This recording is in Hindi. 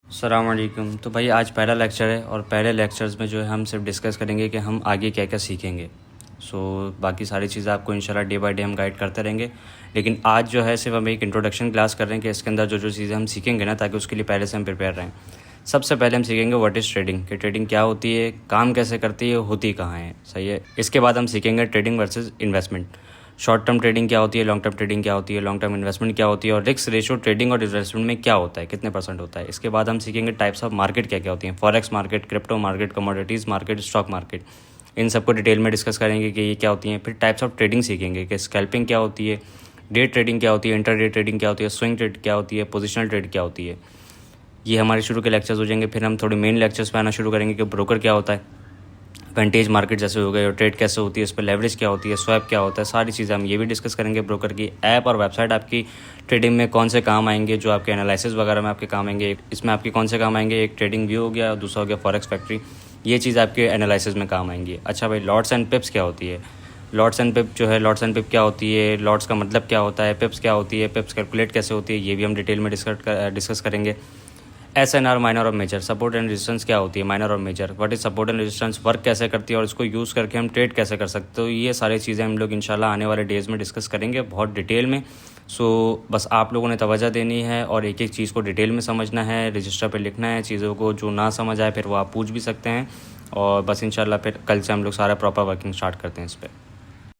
अस्सलाम वालेकुम। तो भाई आज पहला लेक्चर है और पहले लेक्चर्स में जो है हम सिर्फ डिस्कस करेंगे कि हम आगे क्या क्या सीखेंगे। बाकी सारी चीज़ें आपको इंशाल्लाह डे बाय डे हम गाइड करते रहेंगे, लेकिन आज जो है सिर्फ हम एक इंट्रोडक्शन क्लास कर रहे हैं कि इसके अंदर जो जो चीज़ें हम सीखेंगे ना, ताकि उसके लिए पहले से हम प्रिपेयर रहें। सबसे पहले हम सीखेंगे व्हाट इज़ ट्रेडिंग, कि ट्रेडिंग क्या होती है, काम कैसे करती है, होती कहाँ है, सही है। इसके बाद हम सीखेंगे trading versus investment, short term trading क्या होती है, लॉन्ग टर्म ट्रेडिंग क्या होती है, लॉन्ग टर्म इन्वेस्टमेंट क्या होती है, और रिस्क रेशो ट्रेडिंग और इन्वेस्टमेंट में क्या होता है, कितने परसेंट होता है। इसके बाद हम सीखेंगे टाइप्स ऑफ मार्केट क्या क्या होती हैं, forex market, crypto market, commodities market, stock market, इन सबको डिटेल में डिस्कस करेंगे कि ये क्या होती हैं। फिर टाइप्स ऑफ ट्रेडिंग सीखेंगे कि स्कैल्पिंग क्या होती है, डे ट्रेडिंग क्या होती है, इंटर डे ट्रेडिंग क्या होती है, स्विंग ट्रेड क्या होती है, पोजिशनल ट्रेड क्या होती है। ये हमारे शुरू के लेक्चर्स हो जाएंगे। फिर हम थोड़े मेन लेक्चर्स पे आना शुरू करेंगे कि ब्रोकर क्या होता है, वेंटेज मार्केट जैसे हो गए, और ट्रेड कैसे होती है, इस पर लेवरेज क्या होती है, स्वैप क्या होता है, सारी चीज़ें हम ये भी डिस्कस करेंगे। ब्रोकर की ऐप और वेबसाइट आपकी ट्रेडिंग में कौन से काम आएंगे, जो आपके एनालिसिस वगैरह में आपके काम आएंगे। इसमें आपके कौन से काम आएंगे, एक ट्रेडिंग व्यू हो गया, दूसरा हो गया फॉरेक्स फैक्ट्री, ये चीज़ आपके एनालिसिस में काम आएंगी। अच्छा भाई, लॉट्स एंड पिप्स क्या होती है, लॉट्स एंड पिप जो है, लॉट्स एंड पिप क्या होती है, लॉट्स का मतलब क्या होता है, पिप्स क्या होती है, पिप्स कैलकुलेट कैसे होती है, ये भी हम डिटेल में डिस्कस करेंगे। SNR, माइनर और मेजर, सपोर्ट एंड रेजिस्टेंस क्या होती है, माइनर और major, what is support and resistance, work कैसे करती है और इसको यूज़ करके हम ट्रेड कैसे कर सकते हो। तो ये सारी चीज़ें हम लोग इंशाल्लाह आने वाले डेज़ में डिस्कस करेंगे बहुत डिटेल में। बस आप लोगों ने तवज्जो देनी है और एक एक चीज़ को डिटेल में समझना है, रजिस्टर पे लिखना है। चीज़ों को जो ना समझ आए फिर वो आप पूछ भी सकते हैं, और बस इंशाल्लाह फिर कल से हम लोग सारा प्रॉपर वर्किंग स्टार्ट करते हैं इस पर।